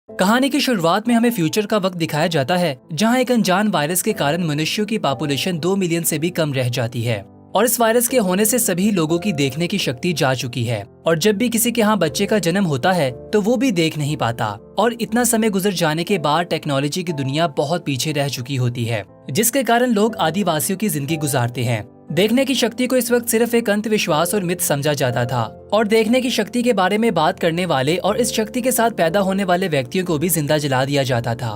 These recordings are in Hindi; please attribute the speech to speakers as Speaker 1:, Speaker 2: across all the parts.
Speaker 1: कहानी की शुरुआत में हमें फ्यूचर का वक्त दिखाया जाता है, जहां एक अनजान वायरस के कारण मनुष्यों की पॉपुलेशन 2 मिलियन से भी कम रह जाती है और इस वायरस के होने से सभी लोगों की देखने की शक्ति जा चुकी है। और जब भी किसी के यहाँ बच्चे का जन्म होता है तो वो भी देख नहीं पाता। और इतना समय गुजर जाने के बाद टेक्नोलॉजी की दुनिया बहुत पीछे रह चुकी होती है, जिसके कारण लोग आदिवासियों की जिंदगी गुजारते हैं। देखने की शक्ति को इस वक्त सिर्फ एक अंधविश्वास और मिथ समझा जाता था और देखने की शक्ति के बारे में बात करने वाले और इस शक्ति के साथ पैदा होने वाले व्यक्तियों को भी जिंदा जला दिया जाता था।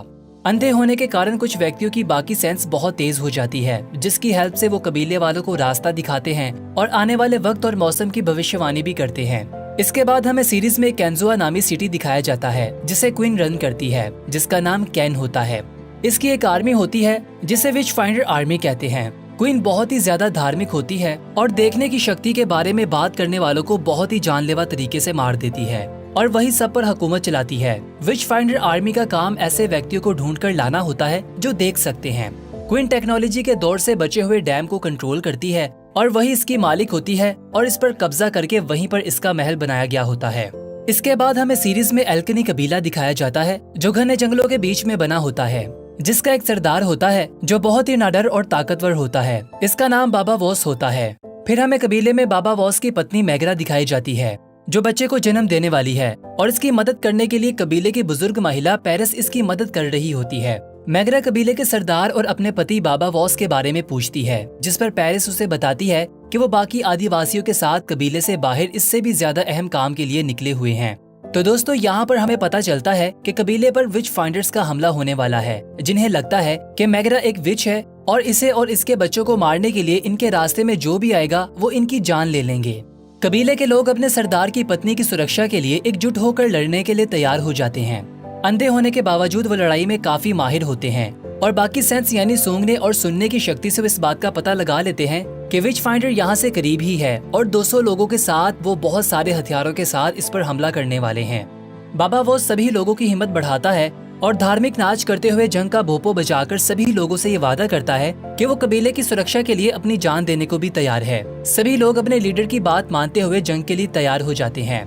Speaker 1: अंधे होने के कारण कुछ व्यक्तियों की बाकी सेंस बहुत तेज हो जाती है, जिसकी हेल्प से वो कबीले वालों को रास्ता दिखाते हैं और आने वाले वक्त और मौसम की भविष्यवाणी भी करते हैं। इसके बाद हमें सीरीज में कैंजुआ नामी सिटी दिखाया जाता है, जिसे क्वीन रन करती है, जिसका नाम कैन होता है। इसकी एक आर्मी होती है जिसे विच फाइंडर आर्मी कहते हैं। क्वीन बहुत ही ज्यादा धार्मिक होती है और देखने की शक्ति के बारे में बात करने वालों को बहुत ही जानलेवा तरीके से मार देती है और वही सब पर हुकूमत चलाती है। विच फाइंडर आर्मी का काम ऐसे व्यक्तियों को ढूंढ कर लाना होता है जो देख सकते हैं। क्वीन टेक्नोलॉजी के दौर से बचे हुए डैम को कंट्रोल करती है और वही इसकी मालिक होती है और इस पर कब्जा करके वहीं पर इसका महल बनाया गया होता है। इसके बाद हमें सीरीज में एल्कनी कबीला दिखाया जाता है, जो घने जंगलों के बीच में बना होता है, जिसका एक सरदार होता है जो बहुत ही नाडर और ताकतवर होता है। इसका नाम बाबा वॉस होता है। फिर हमें कबीले में बाबा वॉस की पत्नी मैगरा दिखाई जाती है, जो बच्चे को जन्म देने वाली है और इसकी मदद करने के लिए कबीले की बुजुर्ग महिला पेरिस इसकी मदद कर रही होती है। मैगरा कबीले के सरदार और अपने पति बाबा वॉस के बारे में पूछती है, जिस पर पेरिस उसे बताती है कि वो बाकी आदिवासियों के साथ कबीले से बाहर इससे भी ज्यादा अहम काम के लिए निकले हुए हैं। तो दोस्तों, यहाँ पर हमें पता चलता है कि कबीले पर विच फाइंडर्स का हमला होने वाला है, जिन्हें लगता है कि मैगरा एक विच है और इसे और इसके बच्चों को मारने के लिए इनके रास्ते में जो भी आएगा वो इनकी जान ले लेंगे। कबीले के लोग अपने सरदार की पत्नी की सुरक्षा के लिए एकजुट होकर लड़ने के लिए तैयार हो जाते हैं। अंधे होने के बावजूद वो लड़ाई में काफी माहिर होते हैं और बाकी सेंस यानी सूंघने और सुनने की शक्ति से इस बात का पता लगा लेते हैं कि विच फाइंडर यहाँ से करीब ही है और 200 लोगों के साथ वो बहुत सारे हथियारों के साथ इस पर हमला करने वाले हैं। बाबा वो सभी लोगों की हिम्मत बढ़ाता है और धार्मिक नाच करते हुए जंग का भोपो बजाकर सभी लोगों से ये वादा करता है कि वो कबीले की सुरक्षा के लिए अपनी जान देने को भी तैयार है। सभी लोग अपने लीडर की बात मानते हुए जंग के लिए तैयार हो जाते हैं।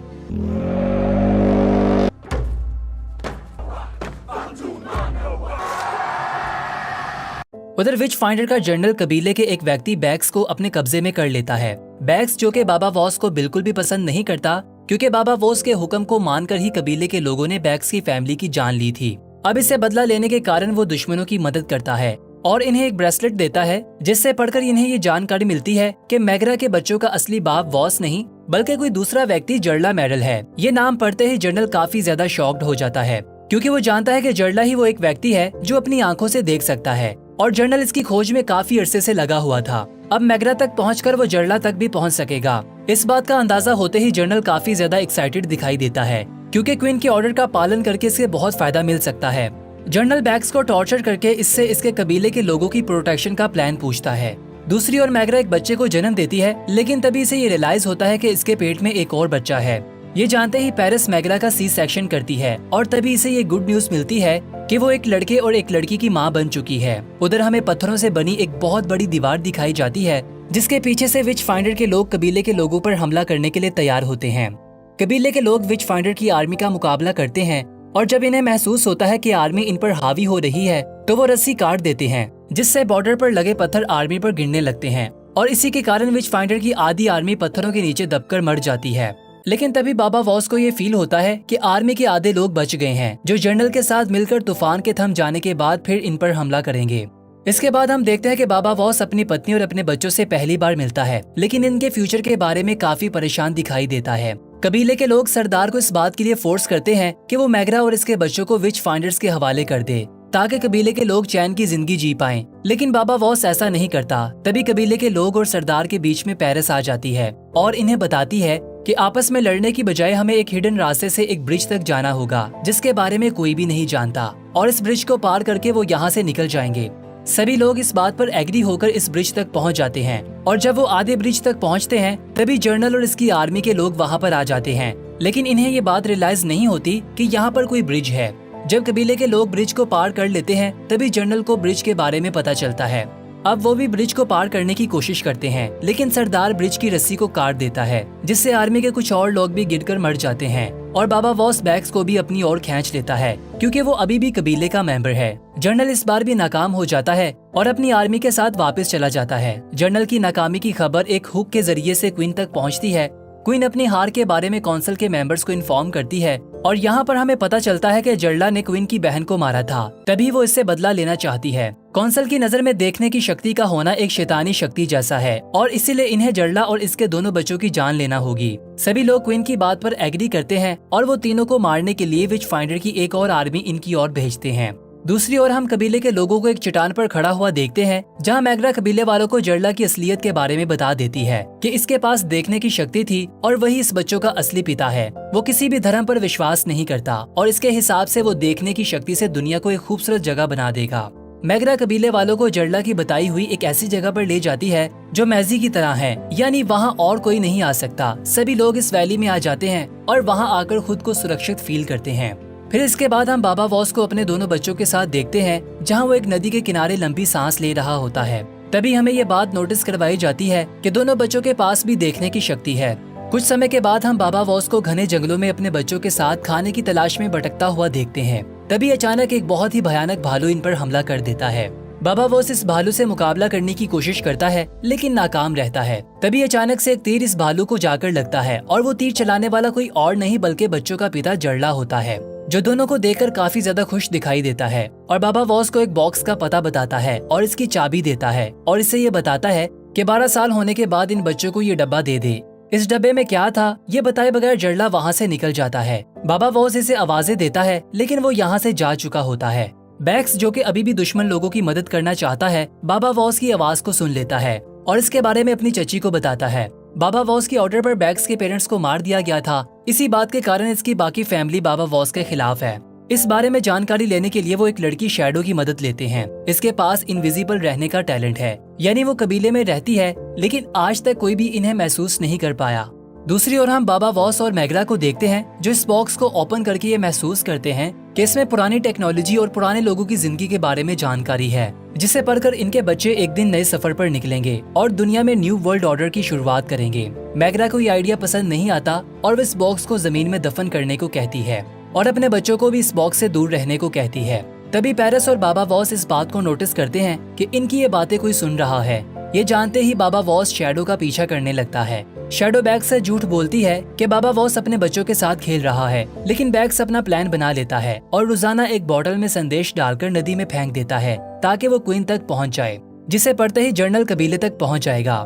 Speaker 1: उधर विच फाइंडर का जनरल कबीले के एक व्यक्ति बैक्स को अपने कब्जे में कर लेता है। बैक्स, जो कि बाबा वॉस को बिल्कुल भी पसंद नहीं करता, क्योंकि बाबा वॉस के हुक्म को मानकर ही कबीले के लोगों ने बैक्स की फैमिली की जान ली थी। अब इससे बदला लेने के कारण वो दुश्मनों की मदद करता है और इन्हें एक ब्रेसलेट देता है, जिससे पढ़कर इन्हें ये जानकारी मिलती है कि मैगरा के बच्चों का असली बाप वॉस नहीं बल्कि कोई दूसरा व्यक्ति जर्ला मेडल है। ये नाम पढ़ते ही जनरल काफी ज्यादा शॉक्ड हो जाता है, क्योंकि वो जानता है कि जर्ला ही वो एक व्यक्ति है जो अपनी आंखों से देख सकता है और जनरल इसकी खोज में काफी अरसे से लगा हुआ था। अब मैगरा तक पहुंचकर वो जर्ला तक भी पहुंच सकेगा। इस बात का अंदाजा होते ही जनरल काफी ज्यादा एक्साइटेड दिखाई देता है, क्योंकि क्वीन के ऑर्डर का पालन करके इससे बहुत फायदा मिल सकता है। जनरल बैक्स को टॉर्चर करके इससे इसके कबीले के लोगों की प्रोटेक्शन का प्लान पूछता है। दूसरी ओर मैगरा एक बच्चे को जन्म देती है, लेकिन तभी से ये रियलाइज होता है कि इसके पेट में एक और बच्चा है। ये जानते ही पेरिस मैगरा का सी सेक्शन करती है और तभी इसे ये गुड न्यूज मिलती है कि वो एक लड़के और एक लड़की की माँ बन चुकी है। उधर हमें पत्थरों से बनी एक बहुत बड़ी दीवार दिखाई जाती है, जिसके पीछे से विच फाइंडर के लोग कबीले के लोगों पर हमला करने के लिए तैयार होते हैं। कबीले के लोग विच फाइंडर की आर्मी का मुकाबला करते हैं और जब इन्हें महसूस होता है कि आर्मी इन पर हावी हो रही है तो वो रस्सी काट देते हैं, जिससे बॉर्डर पर लगे पत्थर आर्मी पर गिरने लगते हैं और इसी के कारण विच फाइंडर की आधी आर्मी पत्थरों के नीचे दबकर मर जाती है। लेकिन तभी बाबा वॉस को ये फील होता है कि आर्मी के आधे लोग बच गए हैं, जो जनरल के साथ मिलकर तूफान के थम जाने के बाद फिर इन पर हमला करेंगे। इसके बाद हम देखते हैं कि बाबा वॉस अपनी पत्नी और अपने बच्चों से पहली बार मिलता है, लेकिन इनके फ्यूचर के बारे में काफी परेशान दिखाई देता है। कबीले के लोग सरदार को इस बात के लिए फोर्स करते हैं कि वो मैगरा और इसके बच्चों को विच फाइंडर्स के हवाले कर दे, ताकि कबीले के लोग चैन की जिंदगी जी पाएं। लेकिन बाबा वॉस ऐसा नहीं करता। तभी कबीले के लोग और सरदार के बीच में पेरिस आ जाती है और इन्हें बताती है कि आपस में लड़ने की बजाय हमें एक हिडन रास्ते से एक ब्रिज तक जाना होगा, जिसके बारे में कोई भी नहीं जानता, और इस ब्रिज को पार करके वो यहाँ से निकल जाएंगे। सभी लोग इस बात पर एग्री होकर इस ब्रिज तक पहुँच जाते हैं और जब वो आधे ब्रिज तक पहुँचते हैं तभी जनरल और इसकी आर्मी के लोग वहाँ पर आ जाते हैं। लेकिन इन्हें ये बात रियलाइज नहीं होती कि यहाँ पर कोई ब्रिज है। जब कबीले के लोग ब्रिज को पार कर लेते हैं तभी जनरल को ब्रिज के बारे में पता चलता है अब वो भी ब्रिज को पार करने की कोशिश करते हैं, लेकिन सरदार ब्रिज की रस्सी को काट देता है, जिससे आर्मी के कुछ और लोग भी गिरकर मर जाते हैं और बाबा वॉस बैग्स को भी अपनी ओर खींच लेता है, क्योंकि वो अभी भी कबीले का मेंबर है। जनरल इस बार भी नाकाम हो जाता है और अपनी आर्मी के साथ वापस चला जाता है। जनरल की नाकामी की खबर एक हुक के जरिए से क्वीन तक पहुंचती है। क्वीन अपनी हार के बारे में काउंसिल के मेंबर्स को इन्फॉर्म करती है और यहाँ पर हमें पता चलता है कि जर्ला ने क्वीन की बहन को मारा था, तभी वो इससे बदला लेना चाहती है। काउंसिल की नजर में देखने की शक्ति का होना एक शैतानी शक्ति जैसा है और इसीलिए इन्हें जर्ला और इसके दोनों बच्चों की जान लेना होगी। सभी लोग क्वीन की बात पर एग्री करते हैं और वो तीनों को मारने के लिए विच फाइंडर की एक और आर्मी इनकी ओर भेजते हैं। दूसरी ओर हम कबीले के लोगों को एक चट्टान पर खड़ा हुआ देखते हैं, जहां मैग्रा कबीले वालों को जर्ला की असलियत के बारे में बता देती है कि इसके पास देखने की शक्ति थी और वही इस बच्चों का असली पिता है। वो किसी भी धर्म पर विश्वास नहीं करता और इसके हिसाब से वो देखने की शक्ति से दुनिया को एक खूबसूरत जगह बना देगा। मैग्रा कबीले वालों को जर्ला की बताई हुई एक ऐसी जगह पर ले जाती है जो मैजी की तरह है, यानी वहाँ और कोई नहीं आ सकता। सभी लोग इस वैली में आ जाते हैं और वहाँ आकर खुद को सुरक्षित फील करते हैं। फिर इसके बाद हम बाबा वॉस को अपने दोनों बच्चों के साथ देखते हैं, जहां वो एक नदी के किनारे लंबी सांस ले रहा होता है। तभी हमें ये बात नोटिस करवाई जाती है कि दोनों बच्चों के पास भी देखने की शक्ति है। कुछ समय के बाद हम बाबा वॉस को घने जंगलों में अपने बच्चों के साथ खाने की तलाश में भटकता हुआ देखते हैं। तभी अचानक एक बहुत ही भयानक भालू इन पर हमला कर देता है। बाबा वॉस इस भालू से मुकाबला करने की कोशिश करता है, लेकिन नाकाम रहता है। तभी अचानक से एक तीर इस भालू को जाकर लगता है और वो तीर चलाने वाला कोई और नहीं बल्कि बच्चों का पिता जर्ला होता है, जो दोनों को देखकर काफी ज्यादा खुश दिखाई देता है और बाबा वॉस को एक बॉक्स का पता बताता है और इसकी चाबी देता है और इससे ये बताता है कि 12 साल होने के बाद इन बच्चों को ये डब्बा दे दे। इस डब्बे में क्या था ये बताए बगैर जर्ला वहाँ से निकल जाता है। बाबा वॉस इसे आवाजें देता है, लेकिन वो यहाँ से जा चुका होता है। बैक्स, जो कि अभी भी दुश्मन लोगों की मदद करना चाहता है, बाबा वॉस की आवाज को सुन लेता है और इसके बारे में अपनी चची को बताता है। बाबा वॉस की ऑर्डर पर बैक्स के पेरेंट्स को मार दिया गया था। इसी बात के कारण इसकी बाकी फैमिली बाबा वॉस के खिलाफ है। इस बारे में जानकारी लेने के लिए वो एक लड़की शैडो की मदद लेते हैं। इसके पास इनविजिबल रहने का टैलेंट है, यानी वो कबीले में रहती है, लेकिन आज तक कोई भी इन्हें महसूस नहीं कर पाया। दूसरी ओर हम बाबा वॉस और मैग्रा को देखते हैं, जो इस बॉक्स को ओपन करके ये महसूस करते हैं कि इसमें पुरानी टेक्नोलॉजी और पुराने लोगों की जिंदगी के बारे में जानकारी है, जिसे पढ़कर इनके बच्चे एक दिन नए सफर पर निकलेंगे और दुनिया में न्यू वर्ल्ड ऑर्डर की शुरुआत करेंगे। मैग्रा को ये आइडिया पसंद नहीं आता और वो इस बॉक्स को जमीन में दफन करने को कहती है और अपने बच्चों को भी इस बॉक्स से दूर रहने को कहती है। तभी पेरिस और बाबा वॉस इस बात को नोटिस करते हैं कि इनकी ये बातें कोई सुन रहा है। ये जानते ही बाबा वॉस शैडो का पीछा करने लगता है। शैडो बैग्स से झूठ बोलती है कि बाबा वॉस अपने बच्चों के साथ खेल रहा है, लेकिन बैग्स अपना प्लान बना लेता है और रोजाना एक बॉटल में संदेश डालकर नदी में फेंक देता है ताकि वो क्वीन तक पहुंच जाए, जिसे पढ़ते ही जर्नल कबीले तक पहुंच जाएगा।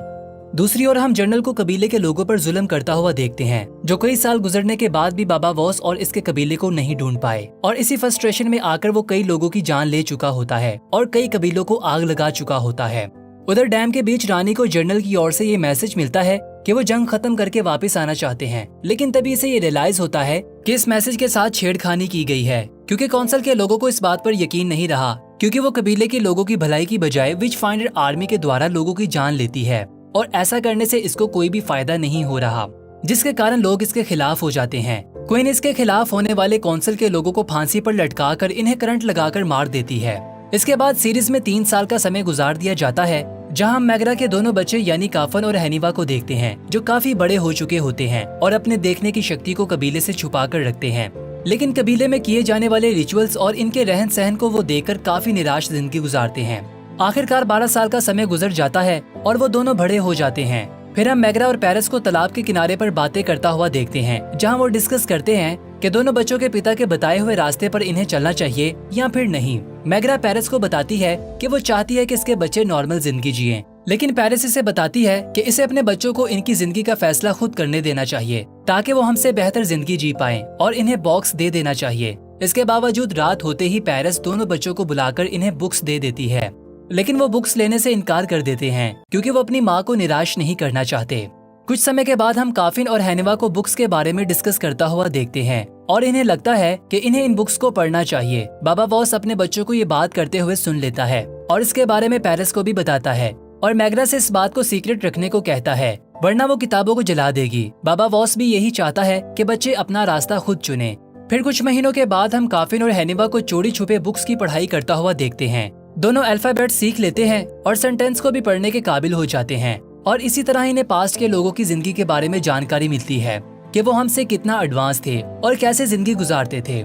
Speaker 1: दूसरी ओर हम जर्नल को कबीले के लोगों पर जुल्म करता हुआ देखते हैं, जो कई साल गुजरने के बाद भी बाबा वॉस और इसके कबीले को नहीं ढूंढ पाए और इसी फ्रस्ट्रेशन में आकर वो कई लोगों की जान ले चुका होता है और कई कबीलों को आग लगा चुका होता है। उधर डैम के बीच रानी को जर्नल की ओर से ये मैसेज मिलता है कि वो जंग खत्म करके वापस आना चाहते हैं, लेकिन तभी इसे ये रियलाइज होता है कि इस मैसेज के साथ छेड़खानी की गई है, क्योंकि काउंसिल के लोगों को इस बात पर यकीन नहीं रहा, क्योंकि वो कबीले के लोगों की भलाई की बजाय विच फाइंडर आर्मी के द्वारा लोगों की जान लेती है और ऐसा करने से इसको कोई भी फायदा नहीं हो रहा, जिसके कारण लोग इसके खिलाफ हो जाते हैं। क्वीन इसके खिलाफ होने वाले काउंसिल के लोगों को फांसी पर लटकाकर इन्हें करंट लगाकर मार देती है। इसके बाद सीरीज में 3 साल का समय गुजार दिया जाता है, जहां हम मैग्रा के दोनों बच्चे यानी काफन और हैनिवा को देखते हैं, जो काफी बड़े हो चुके होते हैं और अपने देखने की शक्ति को कबीले से छुपा कर रखते हैं। लेकिन कबीले में किए जाने वाले रिचुअल्स और इनके रहन सहन को वो देखकर काफी निराश जिंदगी गुजारते हैं। आखिरकार 12 साल का समय गुजर जाता है और वो दोनों बड़े हो जाते हैं। फिर हम मैग्रा और पेरिस को तालाब के किनारे पर बातें करता हुआ देखते हैं, जहां वो डिस्कस करते हैं कि दोनों बच्चों के पिता के बताए हुए रास्ते पर इन्हें चलना चाहिए या फिर नहीं। मैग्रा पेरिस को बताती है कि वो चाहती है कि इसके बच्चे नॉर्मल जिंदगी जिएं, लेकिन पेरिस इसे बताती है कि इसे अपने बच्चों को इनकी जिंदगी का फैसला खुद करने देना चाहिए, ताकि वो हमसे बेहतर जिंदगी जी पाएं और इन्हें बॉक्स दे देना चाहिए। इसके बावजूद रात होते ही पेरिस दोनों बच्चों को बुलाकर इन्हें बुक्स दे देती है, लेकिन वो बुक्स लेने से इनकार कर देते हैं, क्योंकि वो अपनी माँ को निराश नहीं करना चाहते। कुछ समय के बाद हम काफिन और हैनिवा को बुक्स के बारे में डिस्कस करता हुआ देखते हैं और इन्हें लगता है कि इन्हें इन बुक्स को पढ़ना चाहिए। बाबा वॉस अपने बच्चों को ये बात करते हुए सुन लेता है और इसके बारे में पेरिस को भी बताता है और मैग्रा से इस बात को सीक्रेट रखने को कहता है, वरना वो किताबों को जला देगी। बाबा वॉस भी यही चाहता है कि बच्चे अपना रास्ता खुद चुने। फिर कुछ महीनों के बाद हम काफिन और हैनिवा को चोरी छुपे बुक्स की पढ़ाई करता हुआ देखते हैं। दोनों अल्फाबेट सीख लेते हैं और सेंटेंस को भी पढ़ने के काबिल हो जाते हैं। और इसी तरह इन्हें पास्ट के लोगों की जिंदगी के बारे में जानकारी मिलती है कि वो हमसे कितना एडवांस थे और कैसे जिंदगी गुजारते थे।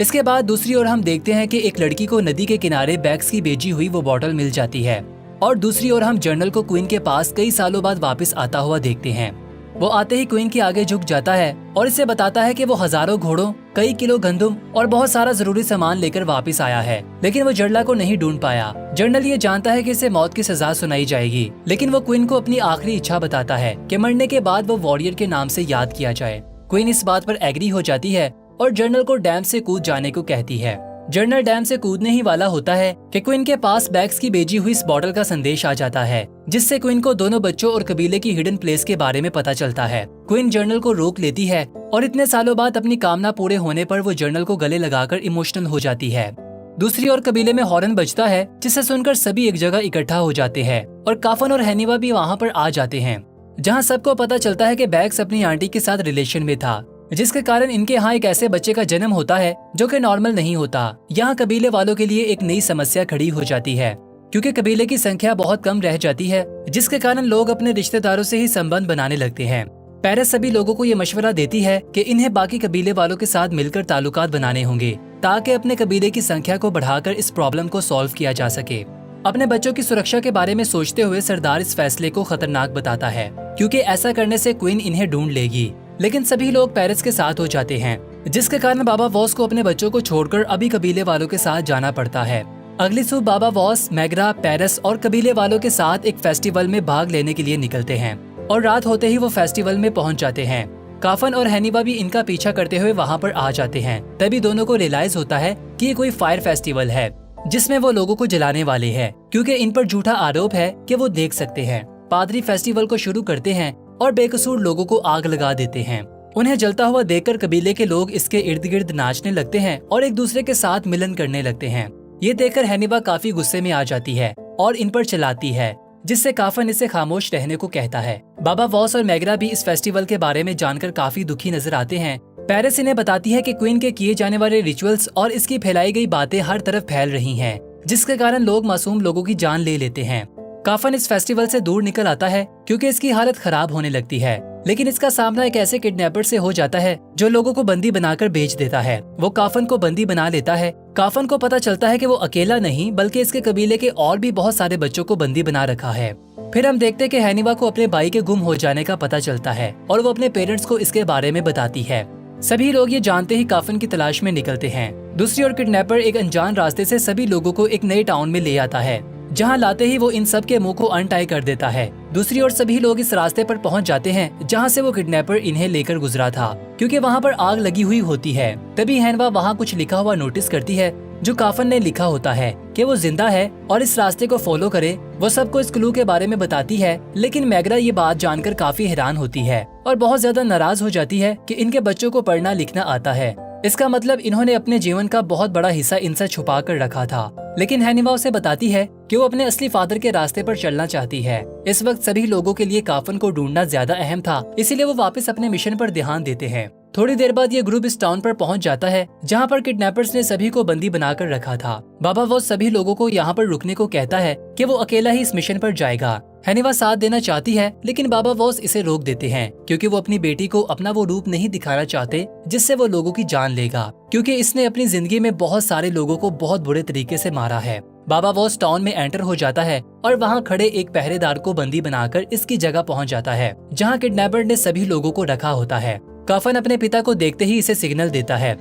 Speaker 1: इसके बाद दूसरी ओर हम देखते हैं कि एक लड़की को नदी के किनारे बैग्स की बेची हुई वो बोतल मिल जाती है और दूसरी ओर हम जर्नल को क्वीन के पास कई सालों बाद वापस आता हुआ देखते हैं। वो आते ही क्वीन के आगे झुक जाता है और इसे बताता है कि वो हजारों घोड़ों, कई किलो गंदम और बहुत सारा जरूरी सामान लेकर वापस आया है, लेकिन वो जर्ला को नहीं ढूंढ पाया। जर्नल ये जानता है कि इसे मौत की सजा सुनाई जाएगी, लेकिन वो क्वीन को अपनी आखिरी इच्छा बताता है कि मरने के बाद वो वॉरियर के नाम से याद किया जाए। क्वीन इस बात पर एग्री हो जाती है और जर्नल को डैम से कूद जाने को कहती है। जर्नल डैम से कूदने ही वाला होता है कि क्वीन के पास बैग्स की बेची हुई इस बॉटल का संदेश आ जाता है, जिससे क्वीन को दोनों बच्चों और कबीले की हिडन प्लेस के बारे में पता चलता है। क्वीन जर्नल को रोक लेती है और इतने सालों बाद अपनी कामना पूरे होने पर वो जर्नल को गले लगाकर इमोशनल हो जाती है। दूसरी ओर कबीले में हॉर्न बजता है, जिसे सुनकर सभी एक जगह इकट्ठा हो जाते हैं और काफन और हैनिवा भी वहाँ पर आ जाते हैं, जहाँ सबको पता चलता है कि बैग्स अपनी आंटी के साथ रिलेशन में था, जिसके कारण इनके यहाँ एक ऐसे बच्चे का जन्म होता है जो कि नॉर्मल नहीं होता। यहाँ कबीले वालों के लिए एक नई समस्या खड़ी हो जाती है, क्योंकि कबीले की संख्या बहुत कम रह जाती है, जिसके कारण लोग अपने रिश्तेदारों से ही संबंध बनाने लगते हैं। पेरिस सभी लोगों को ये मशवरा देती है कि इन्हें बाकी कबीले वालों के साथ मिलकर ताल्लुकात बनाने होंगे, ताकि अपने कबीले की संख्या को बढ़ाकर इस प्रॉब्लम को सॉल्व किया जा सके। अपने बच्चों की सुरक्षा के बारे में सोचते हुए सरदार इस फैसले को खतरनाक बताता है, क्योंकि ऐसा करने से क्वीन इन्हें ढूंढ लेगी। लेकिन सभी लोग पेरिस के साथ हो जाते हैं, जिसके कारण बाबा वॉस को अपने बच्चों को छोड़कर अभी कबीले वालों के साथ जाना पड़ता है। अगली सुबह बाबा वॉस, मैग्रा, पेरिस और कबीले वालों के साथ एक फेस्टिवल में भाग लेने के लिए निकलते हैं और रात होते ही वो फेस्टिवल में पहुंच जाते हैं। काफन और हैनिवा भी इनका पीछा करते हुए वहाँ पर आ जाते हैं। तभी दोनों को रियलाइज होता है कि ये कोई फायर फेस्टिवल है, जिसमें वो लोगों को जलाने वाले हैं, क्योंकि इन पर झूठा आरोप है कि वो देख सकते हैं। पादरी फेस्टिवल को शुरू करते हैं और बेकसूर लोगों को आग लगा देते हैं। उन्हें जलता हुआ देखकर कबीले के लोग इसके इर्द गिर्द नाचने लगते हैं और एक दूसरे के साथ मिलन करने लगते हैं। ये देखकर हैनिवा काफी गुस्से में आ जाती है और इन पर चिल्लाती है, जिससे काफन इसे खामोश रहने को कहता है। बाबा वॉस और मैग्रा भी इस फेस्टिवल के बारे में जानकर काफी दुखी नजर आते हैं। पेरिस इन्हें बताती है कि क्वीन के किए जाने वाले रिचुअल्स और इसकी फैलाई गई बातें हर तरफ फैल रही हैं, जिसके कारण लोग मासूम लोगों की जान ले लेते हैं। काफन इस फेस्टिवल से दूर निकल आता है क्योंकि इसकी हालत खराब होने लगती है, लेकिन इसका सामना एक ऐसे किडनैपर से हो जाता है जो लोगों को बंदी बनाकर बेच देता है। वो काफन को बंदी बना लेता है। काफन को पता चलता है कि वो अकेला नहीं बल्कि इसके कबीले के और भी बहुत सारे बच्चों को बंदी बना रखा है। फिर हम देखते हैं कि हैनिवा को अपने भाई के गुम हो जाने का पता चलता है और वो अपने पेरेंट्स को इसके बारे में बताती है। सभी लोग ये जानते ही काफन की तलाश में निकलते हैं। दूसरी ओर किडनैपर एक अनजान रास्ते से सभी लोगों को एक नए टाउन में ले आता है, जहां लाते ही वो इन सब के मुंह को अनटाई कर देता है। दूसरी ओर सभी लोग इस रास्ते पर पहुंच जाते हैं जहां से वो किडनैपर इन्हें लेकर गुजरा था, क्योंकि वहां पर आग लगी हुई होती है। तभी हैनवा वहां कुछ लिखा हुआ नोटिस करती है, जो काफन ने लिखा होता है कि वो जिंदा है और इस रास्ते को फॉलो करे। वो सबको इस क्लू के बारे में बताती है, लेकिन मैग्रा ये बात जानकर काफी हैरान होती है और बहुत ज्यादा नाराज हो जाती है कि इनके बच्चों को पढ़ना लिखना आता है। इसका मतलब इन्होंने अपने जीवन का बहुत बड़ा हिस्सा इनसे छुपा कर रखा था। लेकिन हैनिवा उसे बताती है कि वो अपने असली फादर के रास्ते पर चलना चाहती है। इस वक्त सभी लोगों के लिए काफन को ढूंढना ज्यादा अहम था, इसीलिए वो वापस अपने मिशन पर ध्यान देते हैं। थोड़ी देर बाद ये ग्रुप इस टाउन पर पहुंच जाता है जहां पर किडनैपर्स ने सभी को बंदी बनाकर रखा था। बाबा वो सभी लोगों को यहाँ पर रुकने को कहता है कि वो अकेला ही इस मिशन पर जाएगा। हैनिवा साथ देना चाहती है, लेकिन बाबा वॉस इसे रोक देते हैं, क्योंकि वो अपनी बेटी को अपना वो रूप नहीं दिखाना चाहते जिससे वो लोगों की जान लेगा, क्योंकि इसने अपनी जिंदगी में बहुत सारे लोगों को बहुत बुरे तरीके से मारा है। बाबा वॉस टाउन में एंटर हो जाता है और वहाँ खड़े एक पहरेदार को बंदी बनाकर इसकी जगह पहुँच जाता है जहाँ किडनैपर ने सभी लोगों को रखा होता है। काफन अपने पिता को देखते ही इसे सिग्नल देता है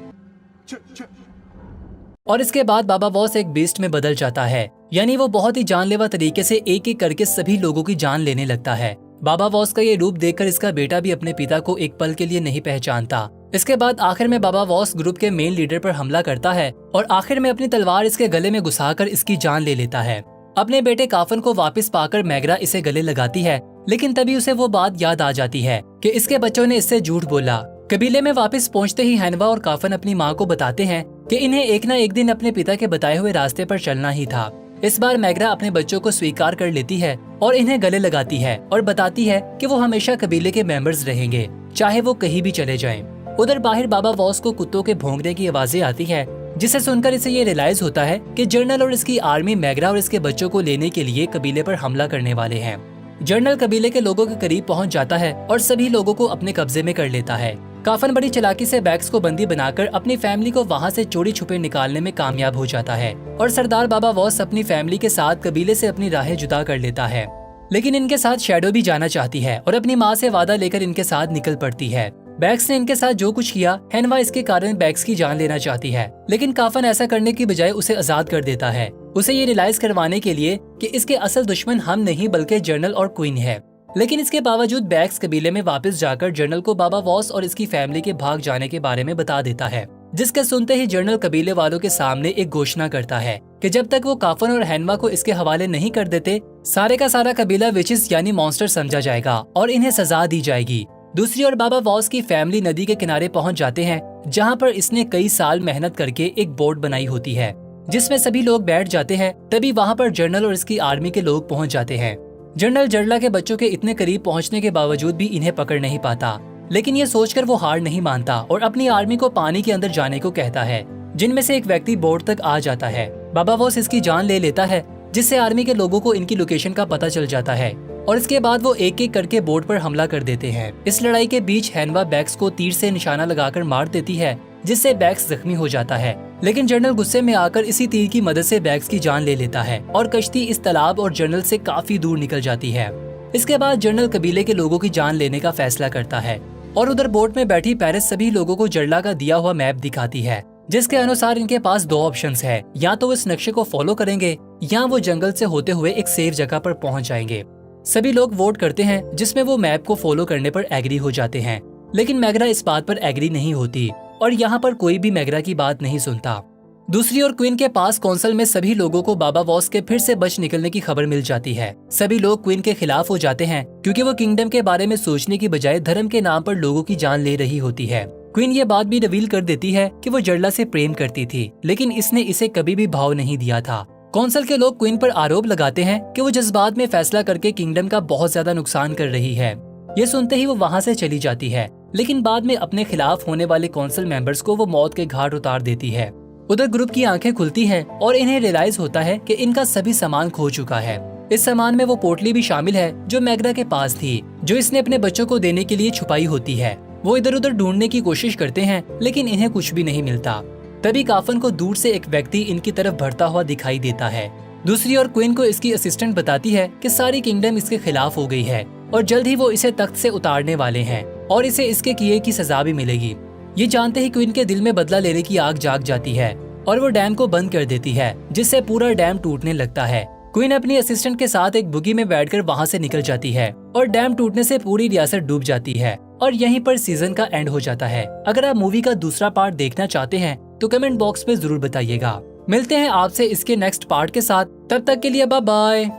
Speaker 1: और इसके बाद बाबा वॉस एक बीस्ट में बदल जाता है, यानी वो बहुत ही जानलेवा तरीके से एक एक करके सभी लोगों की जान लेने लगता है। बाबा वॉस का ये रूप देखकर इसका बेटा भी अपने पिता को एक पल के लिए नहीं पहचानता। इसके बाद आखिर में बाबा वॉस ग्रुप के मेन लीडर पर हमला करता है और आखिर में अपनी तलवार इसके गले में घुसाकर इसकी जान ले लेता है। अपने बेटे काफन को वापस पाकर मैग्रा इसे गले लगाती है, लेकिन तभी उसे वो बात याद आ जाती है कि इसके बच्चों ने इससे झूठ बोला। कबीले में वापस पहुंचते ही हैनवा और काफन अपनी माँ को बताते हैं कि इन्हें एक न एक दिन अपने पिता के बताए हुए रास्ते पर चलना ही था। इस बार मैग्रा अपने बच्चों को स्वीकार कर लेती है और इन्हें गले लगाती है और बताती है कि वो हमेशा कबीले के मेंबर्स रहेंगे, चाहे वो कहीं भी चले जाएं। उधर बाहर बाबा वॉस को कुत्तों के भौंकने की आवाजें आती है जिसे सुनकर इसे ये रियलाइज होता है कि जर्नल और इसकी आर्मी मैगरा और इसके बच्चों को लेने के लिए कबीले पर हमला करने वाले हैं। जर्नल कबीले के लोगों के करीब पहुंच जाता है और सभी लोगों को अपने कब्जे में कर लेता है। काफन बड़ी चालाकी से बैग्स को बंदी बनाकर अपनी फैमिली को वहां से चोरी छुपे निकालने में कामयाब हो जाता है और सरदार बाबा वॉस अपनी फैमिली के साथ कबीले से अपनी राहें जुदा कर लेता है। लेकिन इनके साथ शैडो भी जाना चाहती है और अपनी माँ से वादा लेकर इनके साथ निकल पड़ती है। बैग्स ने इनके साथ जो कुछ किया, हेनवा इसके कारण बैग्स की जान लेना चाहती है, लेकिन काफन ऐसा करने की बजाय उसे आजाद कर देता है, उसे ये रियलाइज करवाने के लिए कि इसके असल दुश्मन हम नहीं बल्कि जर्नल और क्वीन है। लेकिन इसके बावजूद बैग्स कबीले में वापस जाकर जर्नल को बाबा वॉस और इसकी फैमिली के भाग जाने के बारे में बता देता है, जिसके सुनते ही जर्नल कबीले वालों के सामने एक घोषणा करता है कि जब तक वो काफन और हेनवा को इसके हवाले नहीं कर देते, सारे का सारा कबीला विचेस यानी मॉन्स्टर समझा जाएगा और इन्हें सजा दी जाएगी। दूसरी ओर बाबा वॉस की फैमिली नदी के किनारे पहुंच जाते हैं, जहां पर इसने कई साल मेहनत करके एक बोट बनाई होती है, जिसमें सभी लोग बैठ जाते हैं। तभी वहां पर जर्नल और इसकी आर्मी के लोग पहुंच जाते हैं। जर्नल जर्ला के बच्चों के इतने करीब पहुंचने के बावजूद भी इन्हें पकड़ नहीं पाता, लेकिन ये सोचकर वो हार नहीं मानता और अपनी आर्मी को पानी के अंदर जाने को कहता है, जिनमें से एक व्यक्ति बोट तक आ जाता है। बाबा वॉस इसकी जान ले लेता है, जिससे आर्मी के लोगों को इनकी लोकेशन का पता चल जाता है और इसके बाद वो एक एक करके बोट पर हमला कर देते हैं। इस लड़ाई के बीच हेनवा बैग्स को तीर से निशाना लगाकर मार देती है, जिससे बैग्स जख्मी हो जाता है। लेकिन जर्नल गुस्से में आकर इसी तीर की मदद से बैग्स की जान ले लेता है और कश्ती इस तालाब और जर्नल से काफी दूर निकल जाती है। इसके बाद जर्नल कबीले के लोगों की जान लेने का फैसला करता है और उधर बोट में बैठी पेरिस सभी लोगों को जर्ला का दिया हुआ मैप दिखाती है, जिसके अनुसार इनके पास दो ऑप्शंस है, या तो वो इस नक्शे को फॉलो करेंगे या वो जंगल से होते हुए एक सेफ जगह पर पहुंच जाएंगे। सभी लोग वोट करते हैं, जिसमें वो मैप को फॉलो करने पर एग्री हो जाते हैं, लेकिन मैगरा इस बात पर एग्री नहीं होती और यहाँ पर कोई भी मैगरा की बात नहीं सुनता। दूसरी ओर क्वीन के पास कौंसल में सभी लोगों को बाबा वॉस के फिर से बच निकलने की खबर मिल जाती है। सभी लोग क्वीन के खिलाफ हो जाते हैं, क्योंकि वो किंगडम के बारे में सोचने की बजाय धर्म के नाम पर लोगों की जान ले रही होती है। क्वीन ये बात भी रिवील कर देती है कि वो जर्ला से प्रेम करती थी, लेकिन इसने इसे कभी भी भाव नहीं दिया था। कौंसल के लोग क्वीन पर आरोप लगाते हैं कि वो जज्बात में फैसला करके किंगडम का बहुत ज्यादा नुकसान कर रही है। ये सुनते ही वो वहाँ से चली जाती है, लेकिन बाद में अपने खिलाफ होने वाले कौंसल मेंबर्स को वो मौत के घाट उतार देती है। उधर ग्रुप की आंखें खुलती हैं और इन्हें रियलाइज होता है कि इनका सभी सामान खो चुका है। इस सामान में वो पोटली भी शामिल है जो मैगरा के पास थी, जो इसने अपने बच्चों को देने के लिए छुपाई होती है। वो इधर उधर ढूंढने की कोशिश करते हैं, लेकिन इन्हें कुछ भी नहीं मिलता। तभी काफन को दूर से एक व्यक्ति इनकी तरफ बढ़ता हुआ दिखाई देता है। दूसरी ओर क्वीन को इसकी असिस्टेंट बताती है कि सारी किंगडम इसके खिलाफ हो गई है और जल्द ही वो इसे तख्त से उतारने वाले हैं और इसे इसके किए की सजा भी मिलेगी। ये जानते ही क्वीन के दिल में बदला लेने की आग जाग जाती है और वो डैम को बंद कर देती है, जिससे पूरा डैम टूटने लगता है। क्वीन अपनी असिस्टेंट के साथ एक बुगी में बैठकर वहाँ से निकल जाती है और डैम टूटने से पूरी रियासत डूब जाती है और यहीं पर सीजन का एंड हो जाता है। अगर आप मूवी का दूसरा पार्ट देखना चाहते हैं तो कमेंट बॉक्स में जरूर बताइएगा। मिलते हैं आपसे इसके नेक्स्ट पार्ट के साथ, तब तक के लिए बाय बाय।